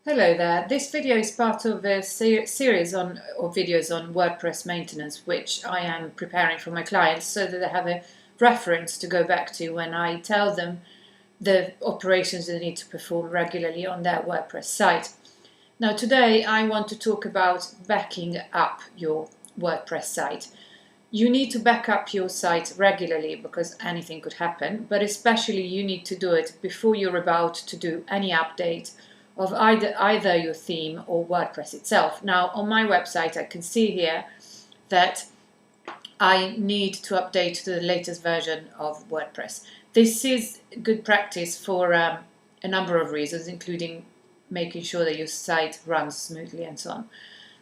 Hello there. This video is part of a series of videos on WordPress maintenance, which I am preparing for my clients so that they have a reference to go back to when I tell them the operations they need to perform regularly on their WordPress site. Now today I want to talk about backing up your WordPress site. You need to back up your site regularly because anything could happen, but especially you need to do it before you're about to do any update of either your theme or WordPress itself. Now on my website I can see here that I need to update to the latest version of WordPress. This is good practice for a number of reasons, including making sure that your site runs smoothly and so on.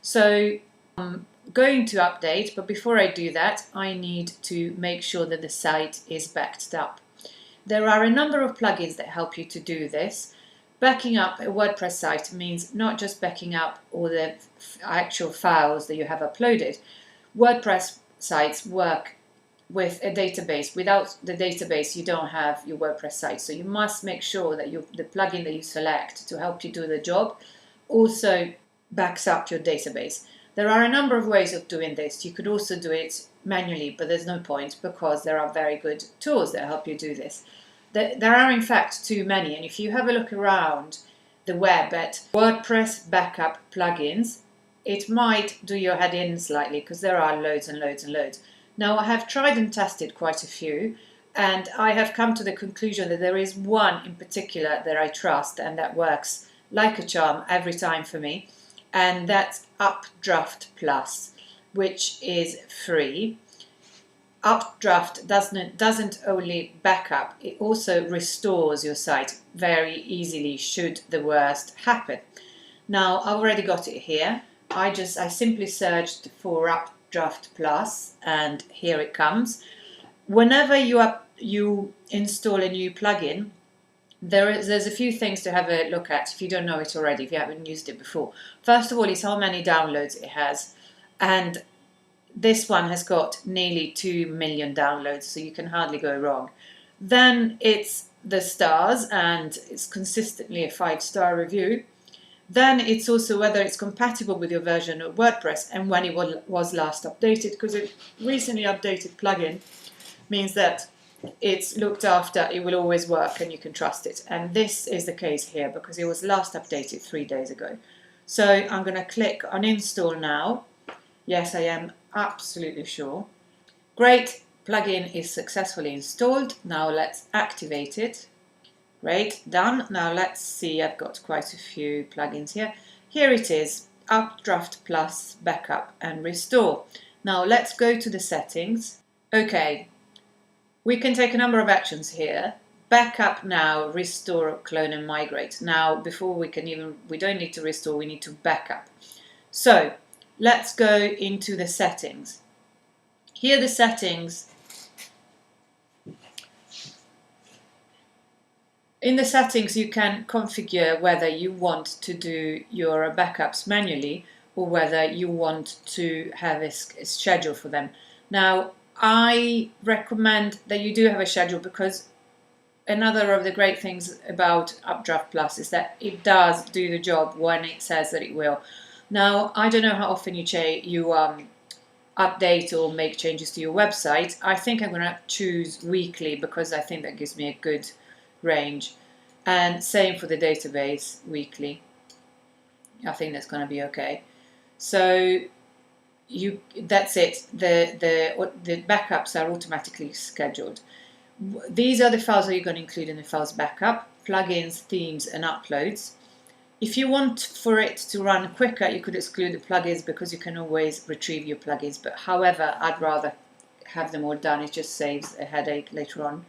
So I'm going to update, but before I do that I need to make sure that the site is backed up. There are a number of plugins that help you to do this. Backing up a WordPress site means not just backing up all the actual files that you have uploaded. WordPress sites work with a database. Without the database, you don't have your WordPress site. So you must make sure that the plugin that you select to help you do the job also backs up your database. There are a number of ways of doing this. You could also do it manually, but there's no point because there are very good tools that help you do this. There are in fact too many, and if you have a look around the web at WordPress backup plugins, it might do your head in slightly because there are loads and loads and loads. Now I have tried and tested quite a few, and I have come to the conclusion that there is one in particular that I trust and that works like a charm every time for me, and that's UpDraftPlus, which is free. UpDraft doesn't only backup, it also restores your site very easily should the worst happen. Now I've already got it here. I simply searched for UpDraftPlus and here it comes. Whenever you install a new plugin, there's a few things to have a look at if you don't know it already, if you haven't used it before. First of all is how many downloads it has, and this one has got nearly 2 million downloads, so you can hardly go wrong. Then it's the stars, and it's consistently a 5-star review. Then it's also whether it's compatible with your version of WordPress and when it was last updated, because a recently updated plugin means that it's looked after, it will always work and you can trust it. And this is the case here because it was last updated 3 days ago. So I'm going to click on install now. Yes, I am absolutely sure. Great, plugin is successfully installed. Now let's activate it. Great, done. Now let's see, I've got quite a few plugins here. Here it is, UpDraftPlus Backup and Restore. Now let's go to the settings. Okay, we can take a number of actions here. Backup now, restore, clone and migrate. Now before we don't need to restore, we need to backup. So let's go into the settings. Here the settings. In the settings you can configure whether you want to do your backups manually or whether you want to have a schedule for them. Now I recommend that you do have a schedule because another of the great things about UpDraftPlus is that it does do the job when it says that it will. Now, I don't know how often you update or make changes to your website. I think I'm going to choose weekly because I think that gives me a good range. And same for the database, weekly. I think that's going to be okay. So that's it. The backups are automatically scheduled. These are the files that you're going to include in the files backup: plugins, themes, and uploads. If you want for it to run quicker, you could exclude the plugins because you can always retrieve your plugins. But however, I'd rather have them all done. It just saves a headache later on.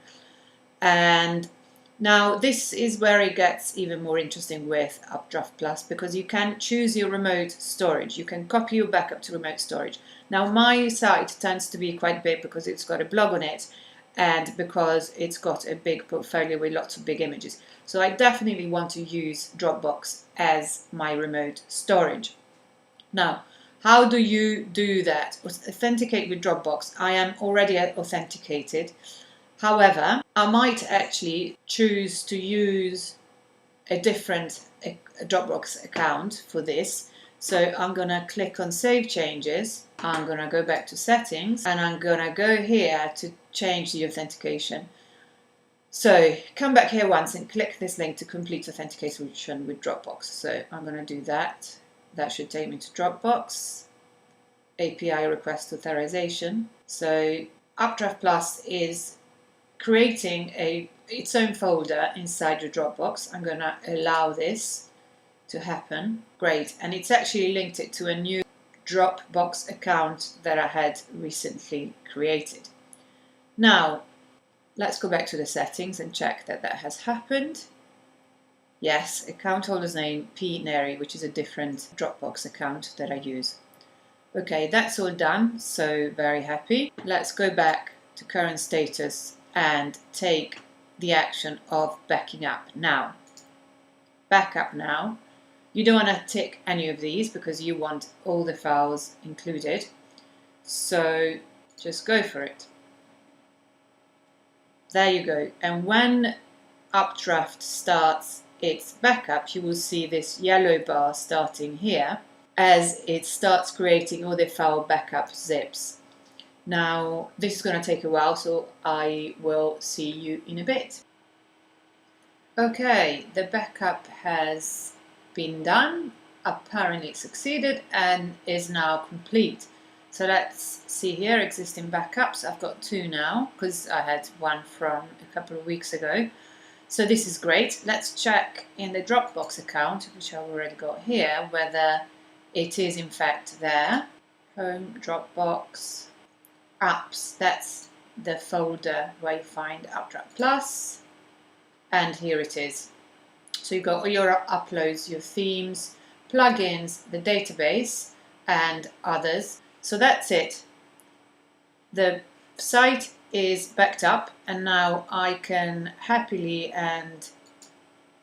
And now this is where it gets even more interesting with UpDraftPlus because you can choose your remote storage. You can copy your backup to remote storage. Now my site tends to be quite big because it's got a blog on it and because it's got a big portfolio with lots of big images. So I definitely want to use Dropbox as my remote storage. Now, how do you do that? Authenticate with Dropbox. I am already authenticated. However, I might actually choose to use a different Dropbox account for this. So I'm going to click on Save Changes. I'm going to go back to Settings, and I'm going to go here to change the authentication. So come back here once and click this link to complete authentication with Dropbox. So I'm going to do that. That should take me to Dropbox. API request authorization. So UpDraftPlus is creating its own folder inside your Dropbox. I'm going to allow this to happen. Great. And it's actually linked it to a new Dropbox account that I had recently created. Now, let's go back to the settings and check that that has happened. Yes, account holder's name P. Neri, which is a different Dropbox account that I use. Okay, that's all done, so very happy. Let's go back to current status and take the action of backing up now. Back up now. You don't want to tick any of these because you want all the files included. So just go for it. There you go. And when Updraft starts its backup, you will see this yellow bar starting here as it starts creating all the file backup zips. Now, this is going to take a while, so I will see you in a bit. Okay, the backup has been done, apparently succeeded, and is now complete. So let's see here, existing backups. I've got 2 now because I had one from a couple of weeks ago. So this is great. Let's check in the Dropbox account, which I've already got here, whether it is in fact there. Home, Dropbox, Apps, that's the folder where you find UpDraftPlus, and here it is. So you've got all your uploads, your themes, plugins, the database, and others. So that's it. The site is backed up, and now I can happily and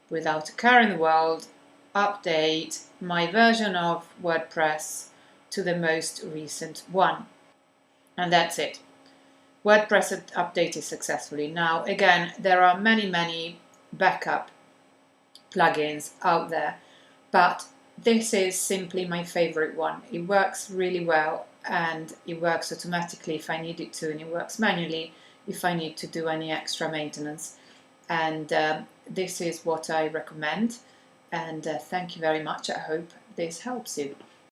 without a care in the world update my version of WordPress to the most recent one. And that's it. WordPress updated successfully. Now again, there are many backup plugins out there, but this is simply my favorite one. It works really well, and it works automatically if I need it to, and it works manually if I need to do any extra maintenance. And this is what I recommend, and thank you very much. I hope this helps you.